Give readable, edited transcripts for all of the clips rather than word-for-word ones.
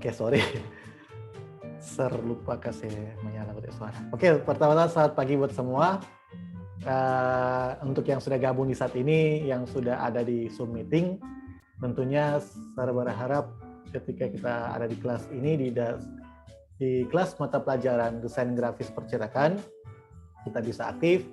Oke, sorry. Lupa kasih menyala kotak suara. Oke, pertama-tama selamat pagi buat semua. Untuk yang sudah gabung di saat ini, yang sudah ada di Zoom meeting, tentunya saya berharap ketika kita ada di kelas ini, di kelas mata pelajaran desain grafis percetakan, kita bisa aktif,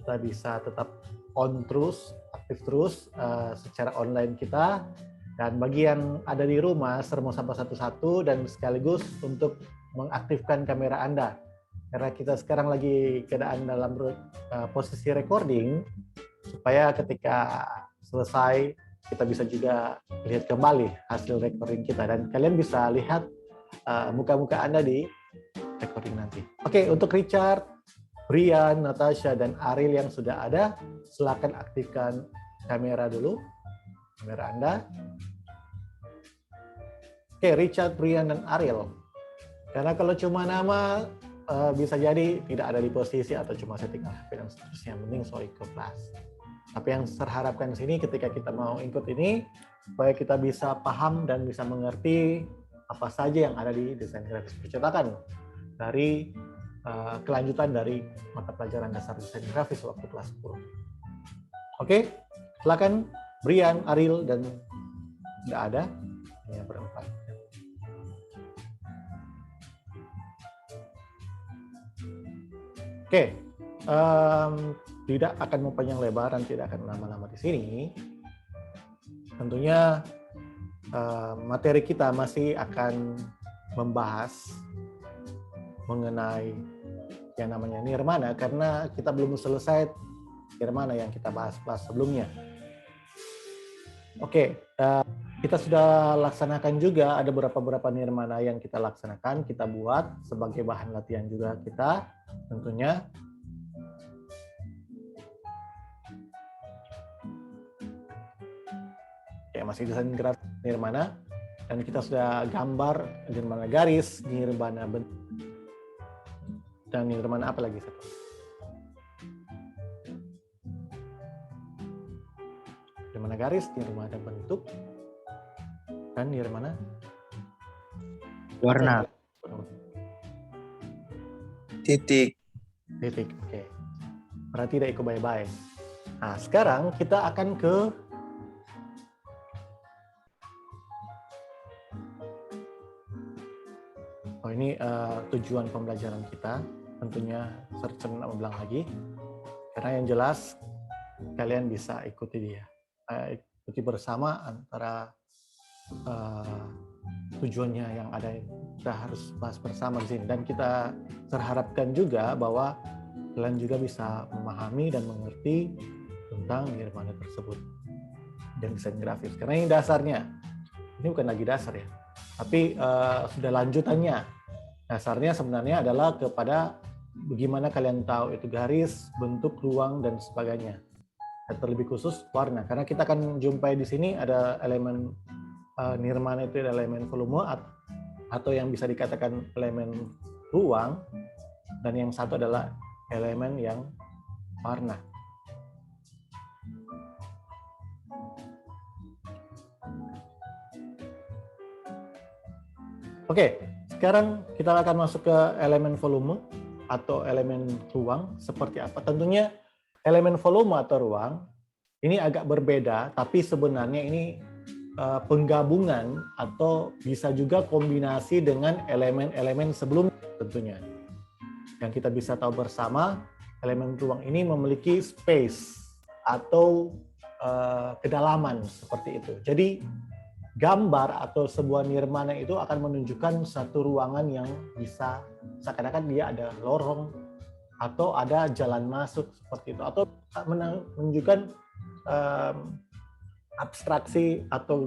kita bisa tetap on terus, aktif terus secara online kita. Dan bagi yang ada di rumah, saya mau sapa satu-satu dan sekaligus untuk mengaktifkan kamera Anda. Karena kita sekarang lagi keadaan dalam posisi recording, supaya ketika selesai kita bisa juga lihat kembali hasil recording kita. Dan kalian bisa lihat muka-muka Anda di recording nanti. Oke, untuk Richard, Brian, Natasha, dan Ariel yang sudah ada, silakan aktifkan kamera dulu. Kamera Anda. Oke, Richard, Brian, dan Ariel. Karena kalau cuma nama, bisa jadi tidak ada di posisi atau cuma setting HP dan seterusnya. Mending so ikut kelas. Tapi yang saya harapkan di sini ketika kita mau ikut ini, supaya kita bisa paham dan bisa mengerti apa saja yang ada di desain grafis percetakan. Dari kelanjutan dari mata pelajaran dasar desain grafis waktu kelas 10. Oke, silakan Brian, Ariel, dan tidak ada, hanya berempat. Oke, tidak akan mempanjang lebar dan tidak akan lama-lama di sini. Tentunya materi kita masih akan membahas mengenai yang namanya nirmana, karena kita belum selesai nirmana yang kita bahas sebelumnya. Oke, kita sudah laksanakan juga, ada beberapa nirmana yang kita laksanakan, kita buat sebagai bahan latihan juga kita tentunya. Ya, masih desain grafis nirmana, dan kita sudah gambar nirmana garis, nirmana bentuk, dan nirmana apa lagi satu? Nirmana garis, nirmana bentuk, dan nirmana warna. Titik. Oke. Berarti tidak ikut bye-bye. Nah, sekarang kita akan ke ini tujuan pembelajaran kita. Tentunya saya ulang lagi. Karena yang jelas kalian bisa ikuti dia. Ikuti bersama antara tujuannya yang ada, kita harus bahas bersama di sini, dan kita terharapkan juga bahwa kalian juga bisa memahami dan mengerti tentang nirmana tersebut dan desain grafis. Karena ini dasarnya, ini bukan lagi dasar ya, tapi sudah lanjutannya. Dasarnya sebenarnya adalah kepada bagaimana kalian tahu itu garis, bentuk, ruang, dan sebagainya. Dan terlebih khusus warna, karena kita akan jumpai di sini ada elemen nirmana itu ada elemen volume atau yang bisa dikatakan elemen ruang, dan yang satu adalah elemen yang warna. Oke, sekarang kita akan masuk ke elemen volume atau elemen ruang seperti apa. Tentunya elemen volume atau ruang ini agak berbeda, tapi sebenarnya ini penggabungan atau bisa juga kombinasi dengan elemen-elemen sebelumnya tentunya. Yang kita bisa tahu bersama, elemen ruang ini memiliki space atau kedalaman seperti itu. Jadi gambar atau sebuah nirmana itu akan menunjukkan satu ruangan yang bisa seakan-akan dia ada lorong atau ada jalan masuk seperti itu, atau menunjukkan abstraksi atau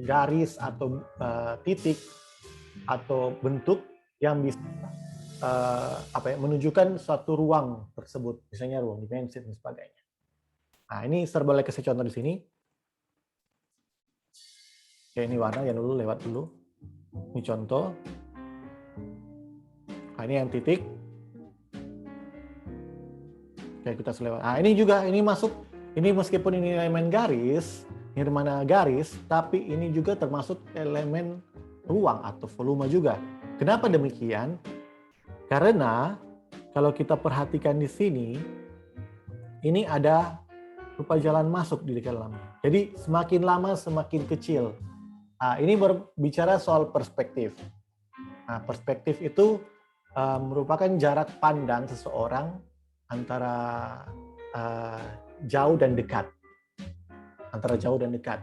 garis atau titik atau bentuk yang bisa menunjukkan suatu ruang tersebut, misalnya ruang dimensi dan sebagainya. Nah, ini saya boleh kasih contoh di sini. Oke, ini warna yang dulu lewat dulu. Ini contoh. Nah, ini yang titik. Oke, kita selewat. Nah, ini juga ini masuk. Ini meskipun ini elemen garis, nirmana garis, tapi ini juga termasuk elemen ruang atau volume juga. Kenapa demikian? Karena kalau kita perhatikan di sini, ini ada rupa jalan masuk di dalamnya. Jadi semakin lama semakin kecil. Nah, ini berbicara soal perspektif. Nah, perspektif itu merupakan jarak pandang seseorang antara jauh dan dekat. Antara jauh dan dekat.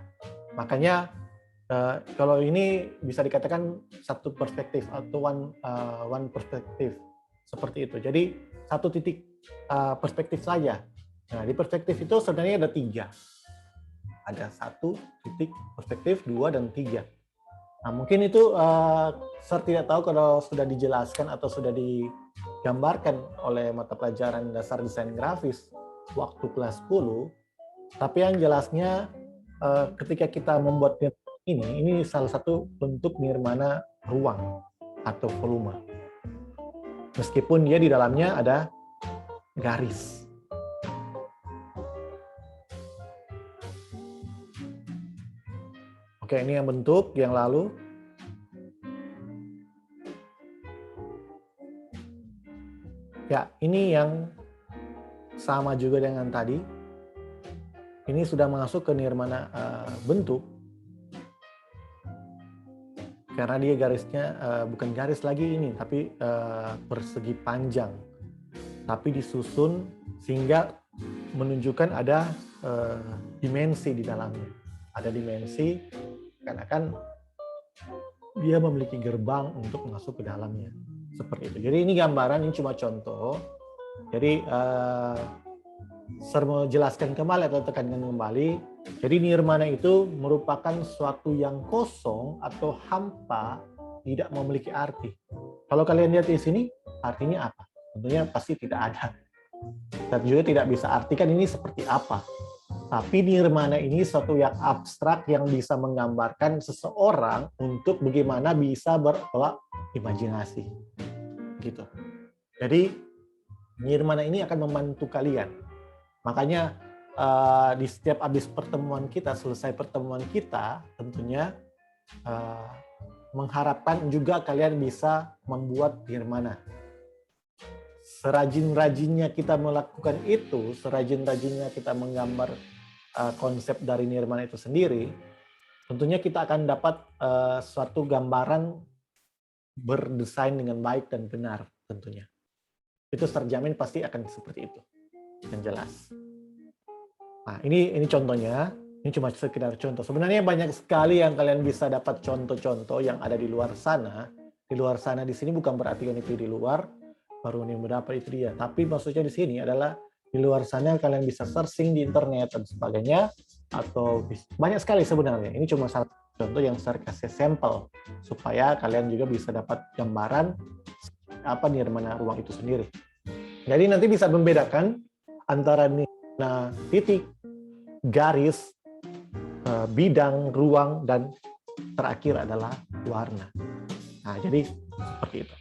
Makanya kalau ini bisa dikatakan satu perspektif atau one perspektif seperti itu. Jadi satu titik perspektif saja. Nah, di perspektif itu sebenarnya ada 3. Ada 1 titik perspektif, 2 dan 3. Nah, mungkin itu saya tidak tahu kalau sudah dijelaskan atau sudah digambarkan oleh mata pelajaran dasar desain grafis waktu kelas 10. Tapi yang jelasnya ketika kita membuat ini salah satu bentuk nirmana ruang atau volume. Meskipun dia di dalamnya ada garis. Oke, ini yang bentuk yang lalu. Ya, ini yang sama juga dengan tadi. Ini sudah masuk ke nirmana bentuk. Karena dia garisnya bukan garis lagi ini, tapi persegi panjang. Tapi disusun sehingga menunjukkan ada dimensi di dalamnya. Ada dimensi, karena kan dia memiliki gerbang untuk masuk ke dalamnya. Seperti itu. Jadi ini gambaran, ini cuma contoh. Jadi saya mau jelaskan kembali atau tekankan kembali. Jadi nirmana itu merupakan suatu yang kosong atau hampa, tidak memiliki arti. Kalau kalian lihat di sini, artinya apa? Tentunya pasti tidak ada. Dan juga tidak bisa artikan ini seperti apa. Tapi nirmana ini suatu yang abstrak yang bisa menggambarkan seseorang untuk bagaimana bisa berolah imajinasi. Gitu. Jadi nirmana ini akan membantu kalian. Makanya di setiap habis pertemuan kita, selesai pertemuan kita, tentunya mengharapkan juga kalian bisa membuat nirmana. Serajin-rajinnya kita melakukan itu, serajin-rajinnya kita menggambar konsep dari nirmana itu sendiri, tentunya kita akan dapat suatu gambaran berdesain dengan baik dan benar tentunya. Itu terjamin pasti akan seperti itu. Yang jelas. Nah, ini contohnya. Ini cuma sekedar contoh. Sebenarnya banyak sekali yang kalian bisa dapat contoh-contoh yang ada di luar sana. Di luar sana di sini bukan berarti kan itu di luar baru nih mendapat itu dia. Tapi maksudnya di sini adalah di luar sana kalian bisa searching di internet dan sebagainya, atau banyak sekali sebenarnya. Ini cuma satu contoh yang saya kasih sampel supaya kalian juga bisa dapat gambaran apa nirmana ruang itu sendiri. Jadi nanti bisa membedakan antara titik, garis, bidang, ruang, dan terakhir adalah warna. Nah, jadi seperti itu.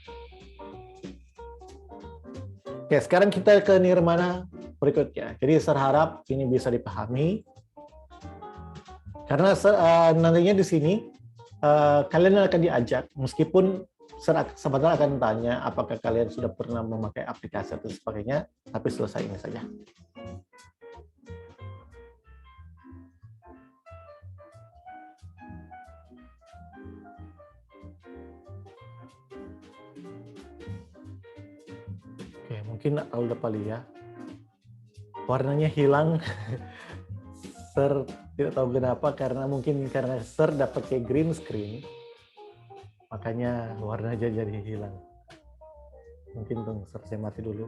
Oke, sekarang kita ke nirmana berikutnya. Jadi saya harap ini bisa dipahami. Karena nantinya di sini kalian akan diajak, meskipun sebentar akan tanya apakah kalian sudah pernah memakai aplikasi atau sebagainya, tapi selesai ini saja. Oke, mungkin udah paling ya. Warnanya hilang. Ser tidak tahu kenapa, karena Ser dapat kayak green screen. Makanya warna aja jadi hilang. Mungkin tuh saya mati dulu.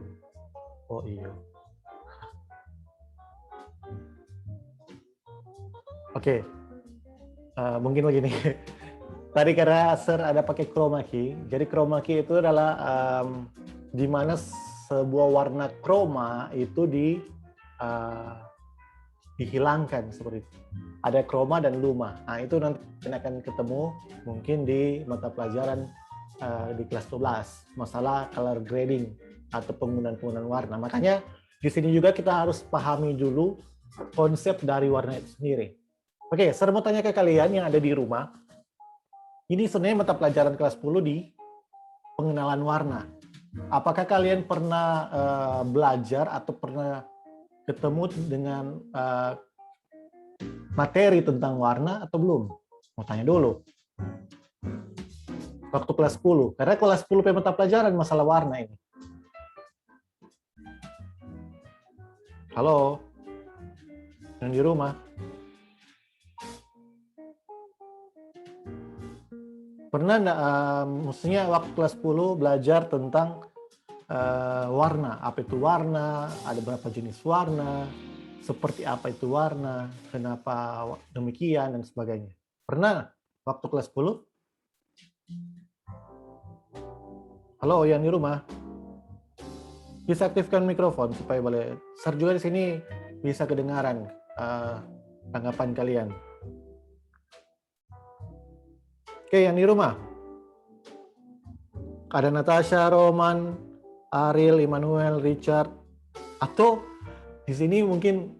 Oh iya. Oke. Mungkin begini. Tadi karena Ser ada pakai chroma key. Jadi chroma key itu adalah di mana sebuah warna chroma itu dihilangkan seperti itu. Ada chroma dan luma. Nah, itu nanti akan ketemu mungkin di mata pelajaran di kelas 12, masalah color grading atau penggunaan warna. Makanya di sini juga kita harus pahami dulu konsep dari warna itu sendiri. Oke, saya mau tanya ke kalian yang ada di rumah. Ini sebenarnya mata pelajaran kelas 10 di pengenalan warna. Apakah kalian pernah belajar atau pernah ketemu dengan materi tentang warna atau belum? Mau tanya dulu. Waktu kelas 10. Karena kelas 10 mata pelajaran masalah warna ini. Halo? Yang di rumah? Pernah enggak, maksudnya waktu kelas 10 belajar tentang warna, apa itu warna, ada berapa jenis warna, seperti apa itu warna, kenapa demikian, dan sebagainya. Pernah waktu kelas 10? Halo, yang di rumah? Bisa aktifkan mikrofon supaya boleh. Share juga di sini bisa kedengaran tanggapan kalian. Oke, yang di rumah. Ada Natasha, Roman, Ariel, Immanuel, Richard, atau di sini mungkin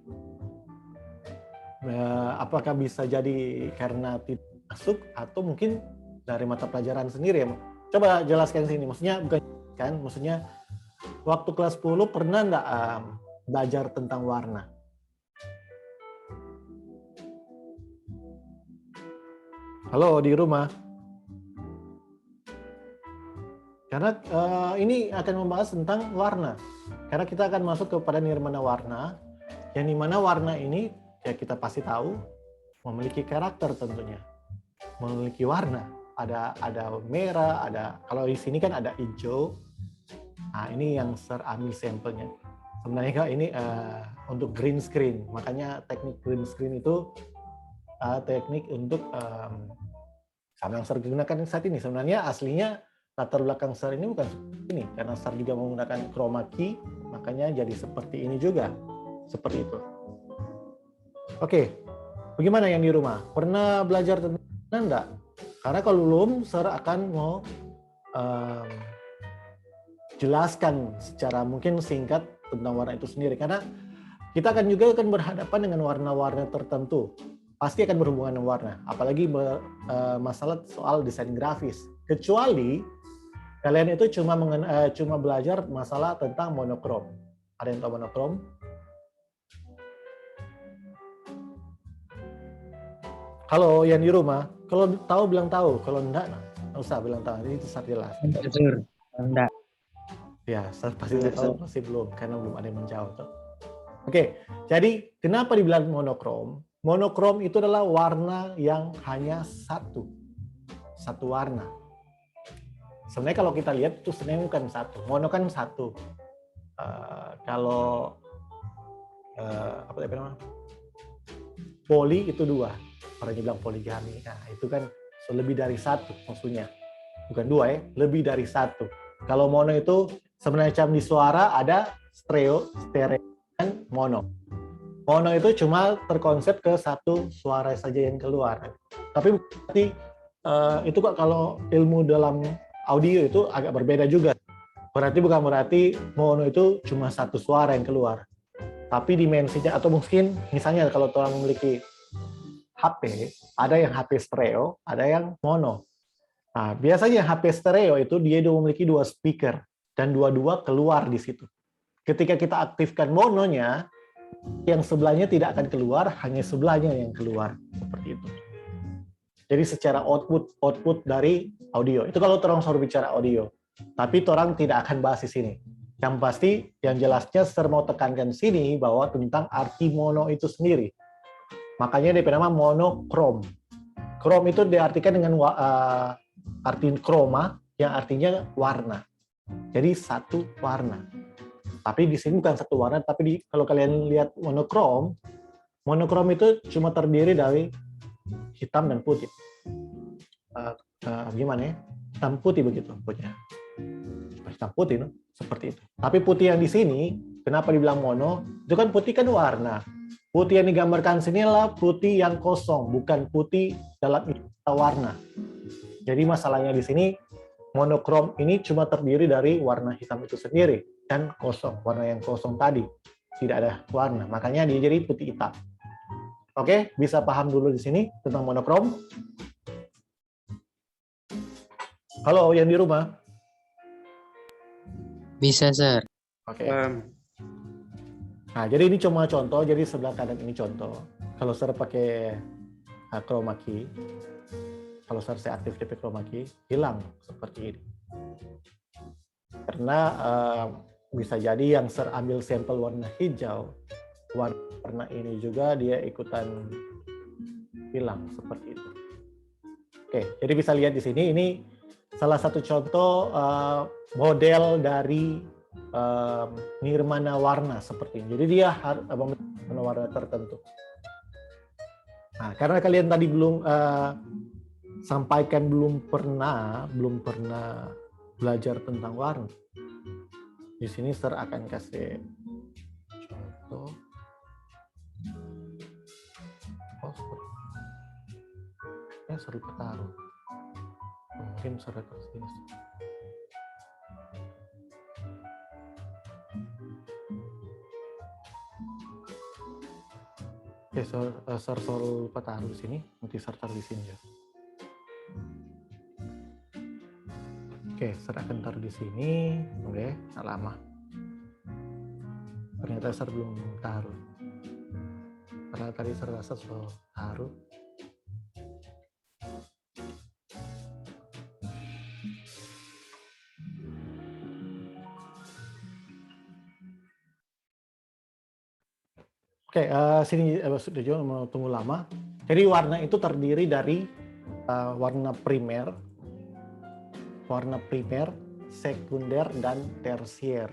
apakah bisa jadi karena tidak masuk atau mungkin dari mata pelajaran sendiri ya. Coba jelaskan sini. Maksudnya bukan kan, maksudnya waktu kelas 10 pernah enggak belajar tentang warna? Halo, di rumah? Karena ini akan membahas tentang warna. Karena kita akan masuk kepada nirmana warna, yang dimana warna ini, ya kita pasti tahu, memiliki karakter tentunya. Memiliki warna. Ada merah, ada, kalau di sini kan ada hijau. Nah, ini yang ambil sampelnya. Sebenarnya Kak, ini untuk green screen. Makanya teknik green screen itu teknik untuk sama yang saya gunakan saat ini. Sebenarnya aslinya latar belakang SAR ini bukan seperti ini, karena SAR juga menggunakan chroma key, makanya jadi seperti ini juga. Seperti itu. Oke, bagaimana yang di rumah? Pernah belajar tentang enggak? Karena kalau belum, SAR akan mau jelaskan secara mungkin singkat tentang warna itu sendiri. Karena kita akan berhadapan dengan warna-warna tertentu. Pasti akan berhubungan dengan warna. Apalagi masalah soal desain grafis. Kecuali kalian itu cuma belajar masalah tentang monokrom. Ada yang tahu monokrom? Halo, yang di rumah. Kalau tahu bilang tahu, kalau enggak, nggak usah bilang tahu. Ini sangat jelas. Enggak. Ya, saya pasti tahu, pasti belum, karena belum ada yang menjawab. Oke, jadi kenapa dibilang monokrom? Monokrom itu adalah warna yang hanya satu warna. Sebenarnya kalau kita lihat itu sebenarnya bukan satu, mono kan satu. Kalau apa namanya? Poli itu dua, orang yang bilang poligami. Nah itu kan lebih dari satu maksudnya, bukan dua ya, lebih dari satu. Kalau mono itu sebenarnya di suara ada stereo dan mono. Mono itu cuma terkonsep ke satu suara saja yang keluar. Tapi berarti itu kok kalau ilmu dalam audio itu agak berbeda juga. Bukan berarti mono itu cuma satu suara yang keluar. Tapi dimensinya, atau mungkin misalnya kalau orang memiliki HP, ada yang HP stereo, ada yang mono. Nah, biasanya HP stereo itu dia memiliki dua speaker dan dua-dua keluar di situ. Ketika kita aktifkan mononya, yang sebelahnya tidak akan keluar, hanya sebelahnya yang keluar, seperti itu. Jadi secara output dari audio. Itu kalau orang selalu bicara audio. Tapi orang tidak akan bahas di sini. Yang pasti, yang jelasnya saya mau tekankan sini bahwa tentang arti mono itu sendiri. Makanya dia nama monokrom. Krom itu diartikan dengan arti kroma, yang artinya warna. Jadi satu warna. Tapi di sini bukan satu warna, tapi kalau kalian lihat monokrom itu cuma terdiri dari hitam dan putih. Gimana ya? Hitam putih begitu pokoknya. Hitam putih, no? Seperti itu. Tapi putih yang di sini, kenapa dibilang mono? Itu kan putih kan warna. Putih yang digambarkan sini adalah putih yang kosong, bukan putih dalam warna. Jadi masalahnya di sini, monokrom ini cuma terdiri dari warna hitam itu sendiri dan kosong. Warna yang kosong tadi tidak ada warna, makanya dia jadi putih hitam. Oke, bisa paham dulu di sini tentang monokrom? Halo, yang di rumah? Bisa, Sir. Oke. Nah, jadi ini cuma contoh, jadi sebelah kanan ini contoh. Kalau saya pakai chroma key, kalau saya aktif DP chroma key, hilang seperti ini. Karena bisa jadi yang saya ambil sampel warna hijau, warna ini juga dia ikutan hilang seperti itu. Oke, jadi bisa lihat di sini, ini salah satu contoh model dari nirmana warna seperti ini. Jadi dia harus warna tertentu. Nah, karena kalian tadi belum sampaikan belum pernah belajar tentang warna. Di sini Sir akan kasih contoh. Oh, ya seru bertaruh. Mungkin Sir ke sini. Oke, Sir soal taruh di sini. Nanti Sir taruh di sini ya. Oke, Sir akan taruh di sini. Oke, nggak lama. Ternyata Sir belum taruh. Karena tadi Sir rasa soal taruh. Oke, sini sudah jauh mau tunggu lama. Jadi warna itu terdiri dari warna primer, sekunder, dan tersier.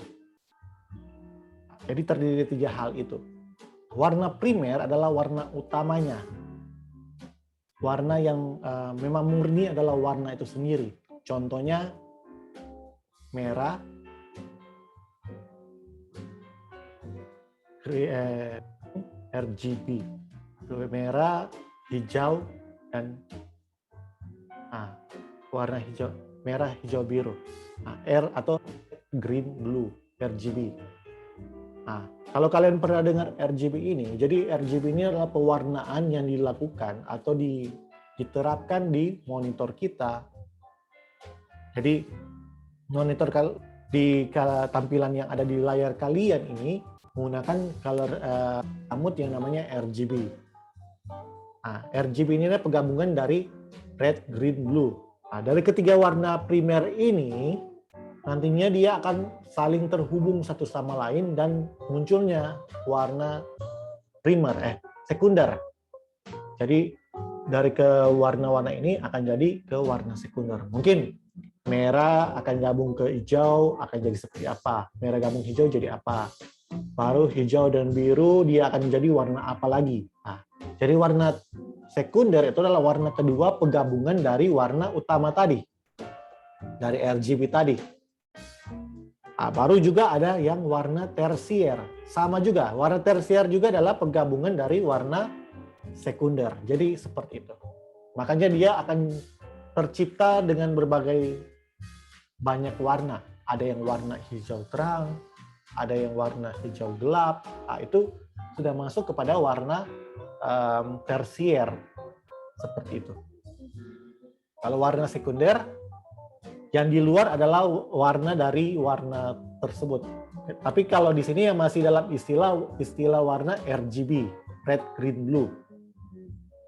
Jadi terdiri dari 3 hal itu. Warna primer adalah warna utamanya. Warna yang memang murni adalah warna itu sendiri. Contohnya merah, RGB, merah, hijau, dan warna hijau, merah, hijau, biru. R atau green, blue, RGB. Nah, kalau kalian pernah dengar RGB ini, jadi RGB ini adalah pewarnaan yang dilakukan atau diterapkan di monitor kita. Jadi monitor di tampilan yang ada di layar kalian ini menggunakan color gamut yang namanya RGB. Nah, RGB ini adalah penggabungan dari red, green, blue. Nah, dari ketiga warna primer ini nantinya dia akan saling terhubung satu sama lain dan munculnya warna sekunder. Jadi dari ke warna-warna ini akan jadi ke warna sekunder. Mungkin merah akan gabung ke hijau akan jadi seperti apa? Merah gabung hijau jadi apa? Baru hijau dan biru dia akan menjadi warna apa lagi? Nah, jadi warna sekunder itu adalah warna kedua penggabungan dari warna utama tadi, dari RGB tadi. Nah, baru juga ada yang warna tersier, sama juga. Warna tersier juga adalah penggabungan dari warna sekunder. Jadi seperti itu. Makanya dia akan tercipta dengan berbagai banyak warna. Ada yang warna hijau terang, ada yang warna hijau gelap. Nah, itu sudah masuk kepada warna tersier seperti itu. Kalau warna sekunder, yang di luar adalah warna dari warna tersebut. Tapi kalau di sini yang masih dalam istilah warna RGB, red, green, blue.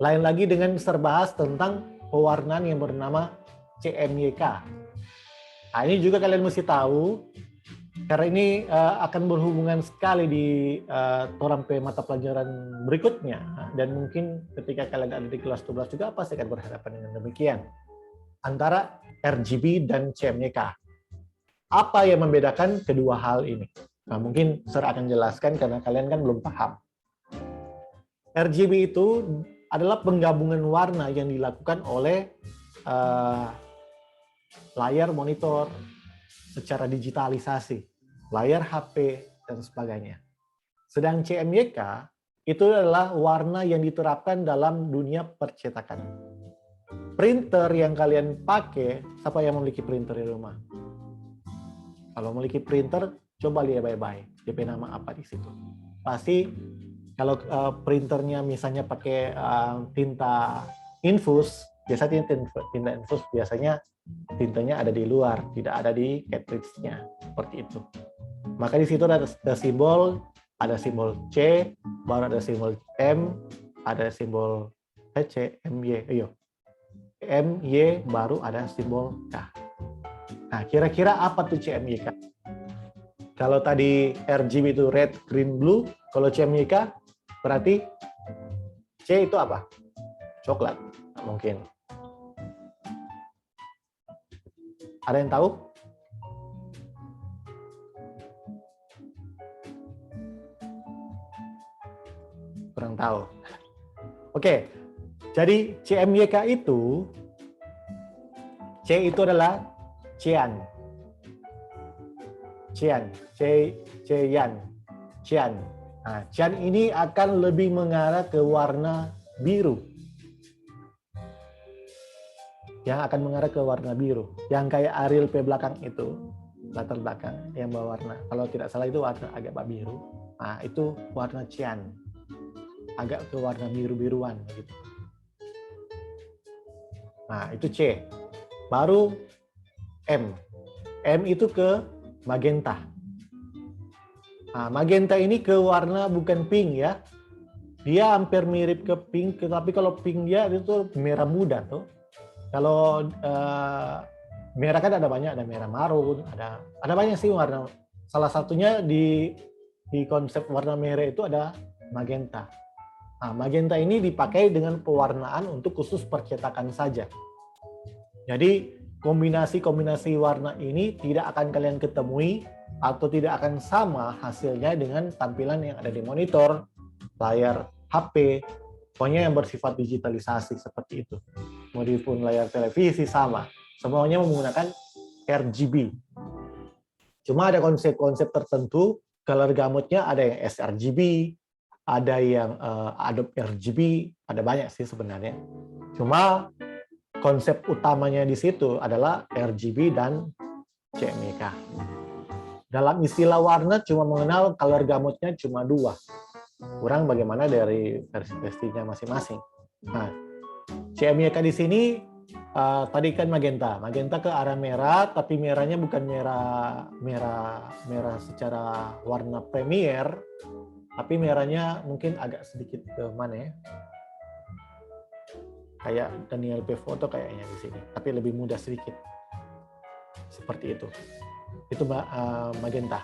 Lain lagi dengan terbahas tentang pewarnaan yang bernama CMYK. Nah, ini juga kalian mesti tahu, karena ini akan berhubungan sekali di torampe mata pelajaran berikutnya. Dan mungkin ketika kalian ada di kelas 12 juga pasti akan berhadapan dengan demikian. Antara RGB dan CMYK. Apa yang membedakan kedua hal ini? Nah, mungkin saya akan jelaskan karena kalian kan belum paham. RGB itu adalah penggabungan warna yang dilakukan oleh layar monitor secara digitalisasi, layar HP, dan sebagainya. Sedang CMYK itu adalah warna yang diterapkan dalam dunia percetakan. Printer yang kalian pakai, siapa yang memiliki printer di rumah? Kalau memiliki printer, coba lihat baik-baik. DP nama apa di situ? Pasti kalau printernya misalnya pakai tinta infus, Biasanya tinta infus biasanya tintanya ada di luar, tidak ada di cartridge-nya, seperti itu. Maka di situ ada simbol C, baru ada simbol M, ada simbol C, MY, baru ada simbol K. Nah, kira-kira apa tuh CMYK? Kalau tadi RGB itu red, green, blue, kalau CMYK berarti C itu apa? Coklat, mungkin. Ada yang tahu? Kurang tahu. Oke, jadi CMYK itu, C itu adalah cyan. Cyan. Nah, cyan ini akan lebih mengarah ke warna biru. Yang akan mengarah ke warna biru. Yang kayak Arial P belakang itu, latar belakang yang berwarna. Kalau tidak salah itu warna agak biru. Nah, itu warna cyan. Agak ke warna biru-biruan gitu. Nah, itu C. Baru M. M itu ke magenta. Nah, magenta ini ke warna bukan pink ya. Dia hampir mirip ke pink, tapi kalau pink dia itu merah muda tuh. Kalau merah kan ada banyak, ada merah marun, ada banyak sih warna. Salah satunya di konsep warna merah itu ada magenta. Nah, magenta ini dipakai dengan pewarnaan untuk khusus percetakan saja. Jadi kombinasi-kombinasi warna ini tidak akan kalian ketemui atau tidak akan sama hasilnya dengan tampilan yang ada di monitor, layar HP, pokoknya yang bersifat digitalisasi seperti itu. Maupun layar televisi sama, semuanya menggunakan RGB. Cuma ada konsep-konsep tertentu, color gamutnya ada yang sRGB, ada yang Adobe RGB, ada banyak sih sebenarnya. Cuma konsep utamanya di situ adalah RGB dan CMYK. Dalam istilah warna cuma mengenal color gamutnya cuma 2. Kurang bagaimana dari versi-versinya masing-masing. Nah, CMYK di sini tadi kan magenta. Magenta ke arah merah, tapi merahnya bukan merah secara warna premier, tapi merahnya mungkin agak sedikit ke mana ya? Kayak Daniel P. Foto kayaknya di sini, tapi lebih mudah sedikit. Seperti itu. Itu magenta.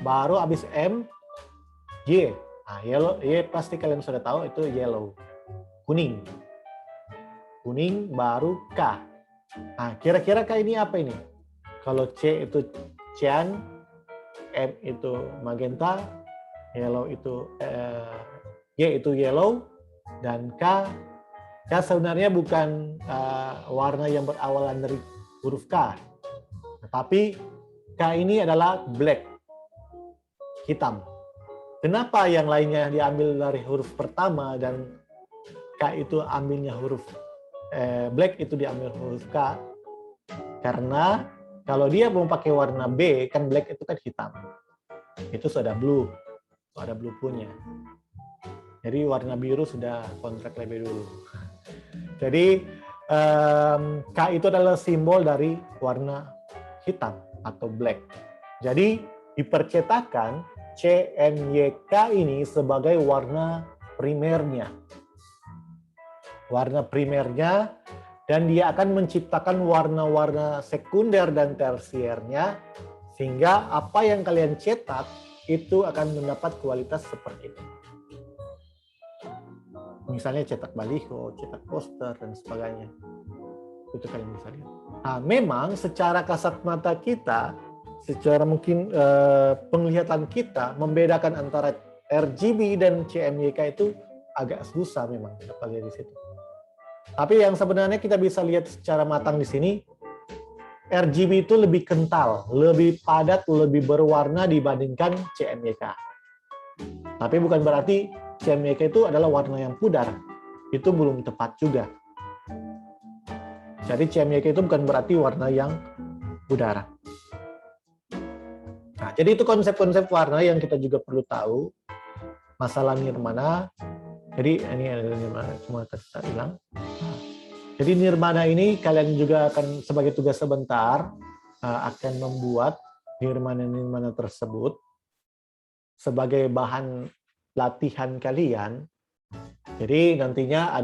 Baru habis M, Y. Nah, yellow, Y pasti kalian sudah tahu itu yellow. Kuning. Kuning baru K. Nah, kira-kira K ini apa ini? Kalau C itu cyan, M itu magenta, yellow itu Y itu yellow, dan K sebenarnya bukan warna yang berawalan dari huruf K, tetapi K ini adalah black, hitam. Kenapa yang lainnya diambil dari huruf pertama dan K itu ambilnya huruf black itu diambil huruf K? Karena kalau dia mau pakai warna B, kan black itu kan hitam. Itu sudah blue, ada blue punya. Jadi warna biru sudah kontrak lebih dulu. Jadi K itu adalah simbol dari warna hitam atau black. Jadi di percetakan CMYK ini sebagai warna primernya. Warna primernya, dan dia akan menciptakan warna-warna sekunder dan tersiernya, sehingga apa yang kalian cetak itu akan mendapat kualitas seperti itu. Misalnya cetak baliho, cetak poster, dan sebagainya. Itu kalian bisa lihat. Nah, memang secara kasat mata kita, secara mungkin penglihatan kita, membedakan antara RGB dan CMYK itu agak susah memang dapatnya di situ. Tapi yang sebenarnya kita bisa lihat secara matang di sini, RGB itu lebih kental, lebih padat, lebih berwarna dibandingkan CMYK. Tapi bukan berarti CMYK itu adalah warna yang pudar. Itu belum tepat juga. Jadi CMYK itu bukan berarti warna yang pudar. Nah, jadi itu konsep-konsep warna yang kita juga perlu tahu. Masalah nirmana. Jadi ini ada nirmana, semua kita bilang. Jadi nirmana ini kalian juga akan sebagai tugas sebentar akan membuat nirmana-nirmana tersebut sebagai bahan latihan kalian. Jadi nantinya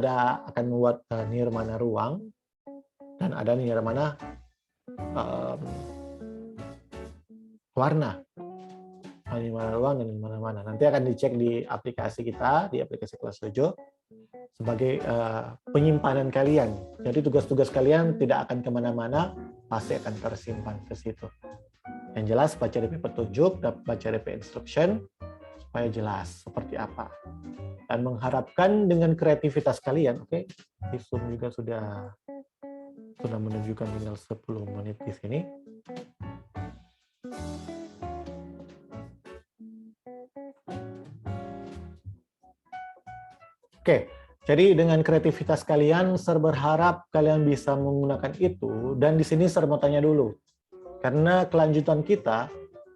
akan membuat nirmana ruang dan ada nirmana warna. Nirmana ruang dan nirmana mana. Nanti akan dicek di aplikasi kita, di aplikasi Kelas Dojo sebagai penyimpanan kalian. Jadi tugas-tugas kalian tidak akan kemana-mana, pasti akan tersimpan ke situ. Yang jelas baca DP petunjuk, baca DP instruction, supaya jelas seperti apa. Dan mengharapkan dengan kreativitas kalian, oke, di Zoom juga sudah menunjukkan tinggal 10 menit di sini. Oke, jadi dengan kreativitas kalian, Sir berharap kalian bisa menggunakan itu. Dan di sini Sir mau tanya dulu, karena kelanjutan kita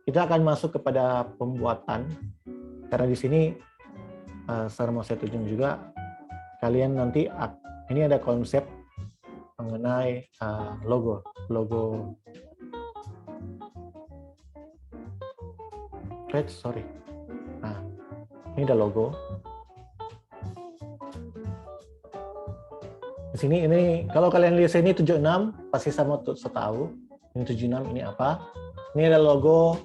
akan masuk kepada pembuatan. Karena di sini Sir mau saya tunjuk juga, kalian nanti ini ada konsep mengenai logo. Sorry. Nah, ini ada logo. Di sini ini kalau kalian lihat sini 76 pasti sama tahu. Ini 76 ini apa? Ini ada logo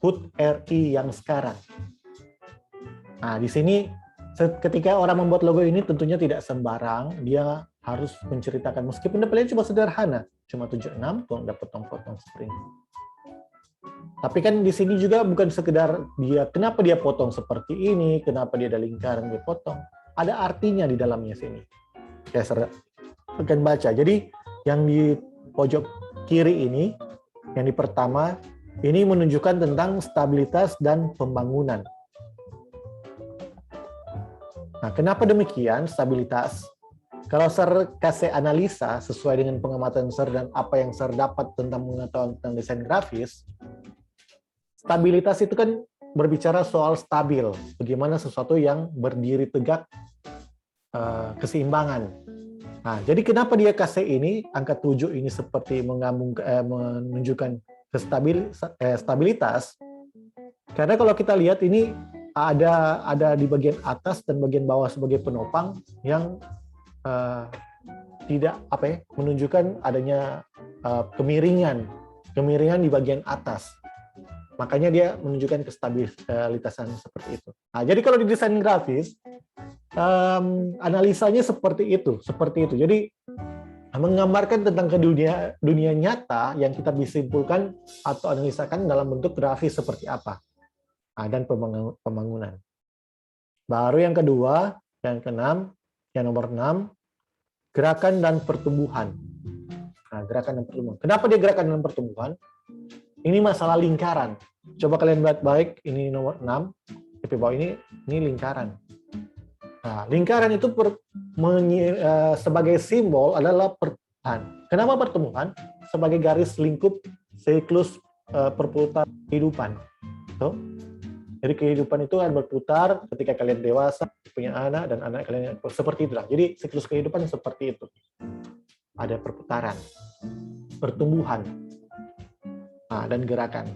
HUT RI yang sekarang. Nah, di sini ketika orang membuat logo ini tentunya tidak sembarang, dia harus menceritakan meskipun dapatnya cuma sederhana, cuma 76 tuh dapat potong-potong seperti ini. Tapi kan di sini juga bukan sekedar kenapa dia potong seperti ini, kenapa dia ada lingkaran dia potong. Ada artinya di dalamnya sini. Ya, akan baca. Jadi yang di pojok kiri ini, yang di pertama, ini menunjukkan tentang stabilitas dan pembangunan. Nah, kenapa demikian stabilitas? Kalau Sir kasih analisa sesuai dengan pengamatan Sir dan apa yang Sir dapat tentang pengetahuan tentang desain grafis, stabilitas itu kan berbicara soal stabil, bagaimana sesuatu yang berdiri tegak, keseimbangan. Nah, jadi kenapa dia kasih ini, angka 7 ini seperti menunjukkan stabilitas? Karena kalau kita lihat ini ada di bagian atas dan bagian bawah sebagai penopang yang tidak menunjukkan adanya kemiringan di bagian atas. Makanya dia menunjukkan kestabilitasan seperti itu. Nah, jadi kalau di desain grafis analisanya seperti itu. Jadi menggambarkan tentang ke dunia nyata yang kita bisa simpulkan atau analisakan dalam bentuk grafis seperti apa. Nah, dan pembangunan. Baru yang kedua, yang keenam, yang nomor 6, gerakan dan pertumbuhan. Nah, gerakan dan pertumbuhan. Kenapa dia gerakan dan pertumbuhan? Ini masalah lingkaran. Coba kalian lihat baik, ini nomor 6, di bawah ini lingkaran. Nah, lingkaran itu sebagai simbol adalah pertumbuhan. Kenapa pertumbuhan? Sebagai garis lingkup siklus perputaran kehidupan. Tuh. Jadi kehidupan itu akan berputar ketika kalian dewasa, punya anak, dan anak kalian seperti itulah. Jadi siklus kehidupan seperti itu. Ada perputaran, pertumbuhan, dan gerakan.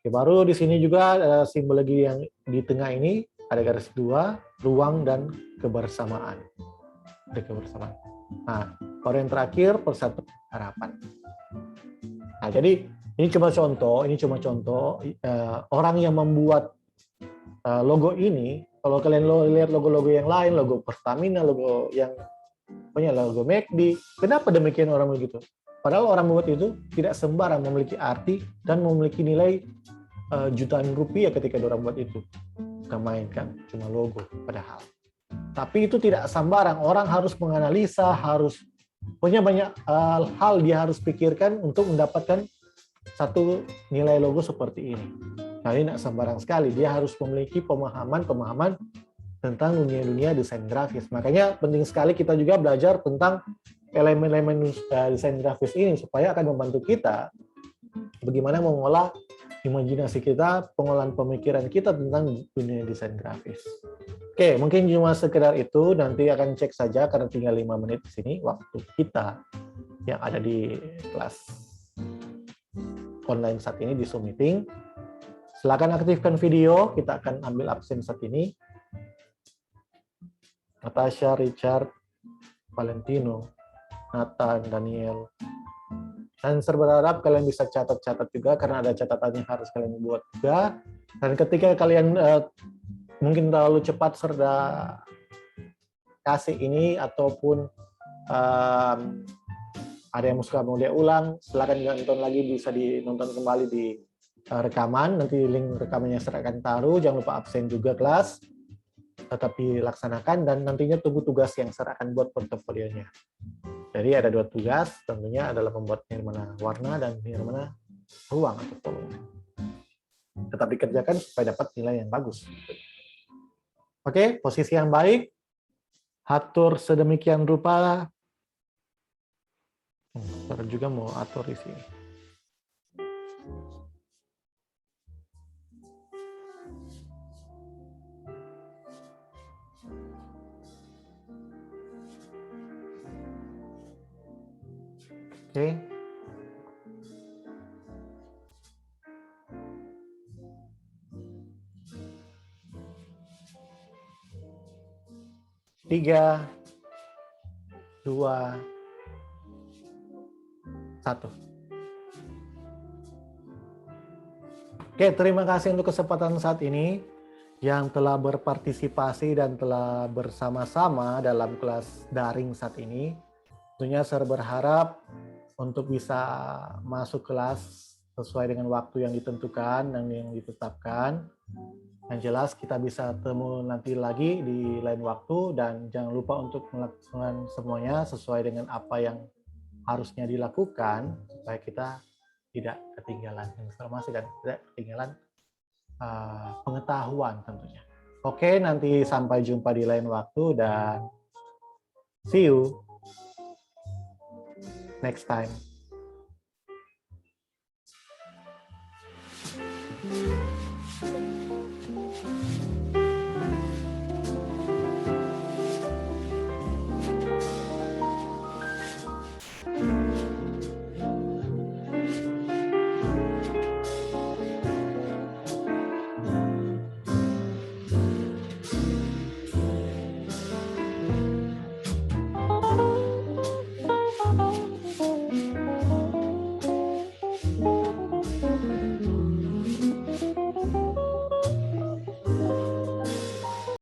Oke, baru di sini juga simbologi yang di tengah ini ada garis 2, ruang dan kebersamaan. Ada kebersamaan. Nah, baru yang terakhir persatuan harapan. Nah, jadi ini cuma contoh. Orang yang membuat logo ini, kalau kalian lihat logo-logo yang lain, logo Pertamina, logo yang logo McD, kenapa demikian orang begitu? Padahal orang membuat itu tidak sembarang, memiliki arti dan memiliki nilai jutaan rupiah ketika orang buat itu. Bukan main kan, cuma logo padahal. Tapi itu tidak sembarang, orang harus menganalisa, harus punya banyak hal dia harus pikirkan untuk mendapatkan satu nilai logo seperti ini. Nah, ini tidak sembarang sekali, dia harus memiliki pemahaman tentang dunia desain grafis. Makanya penting sekali kita juga belajar tentang elemen-elemen desain grafis ini supaya akan membantu kita bagaimana mengolah imajinasi kita, pengolahan pemikiran kita tentang dunia desain grafis. Oke, mungkin cuma sekedar itu, nanti akan cek saja karena tinggal 5 menit di sini waktu kita yang ada di kelas online saat ini di Zoom Meeting. Silakan aktifkan video, kita akan ambil absen saat ini. Natasha, Richard, Valentino, Nathan, Daniel. Dan saya berharap kalian bisa catat-catat juga, karena ada catatan yang harus kalian buat juga. Dan ketika kalian mungkin terlalu cepat serta kasih ini, ataupun ada yang suka mau dia ulang, silakan nonton lagi, bisa dinonton kembali di rekaman. Nanti link rekamannya saya akan taruh. Jangan lupa absen juga kelas, tetap dilaksanakan, dan nantinya tunggu tugas yang saya akan buat portofolionya. Jadi ada 2 tugas, tentunya adalah membuat mana warna dan mana ruang atau volume. Tetap dikerjakan supaya dapat nilai yang bagus. Oke, posisi yang baik, atur sedemikian rupa. Saya juga mau atur di sini. Oke. Tiga, 2, 1. Oke, terima kasih untuk kesempatan saat ini yang telah berpartisipasi dan telah bersama-sama dalam kelas daring saat ini. Tentunya saya berharap untuk bisa masuk kelas sesuai dengan waktu yang ditentukan dan yang ditetapkan. Yang jelas kita bisa temu nanti lagi di lain waktu, dan jangan lupa untuk melakukan semuanya sesuai dengan apa yang harusnya dilakukan supaya kita tidak ketinggalan informasi dan tidak ketinggalan pengetahuan tentunya. Oke, nanti sampai jumpa di lain waktu dan see you next time.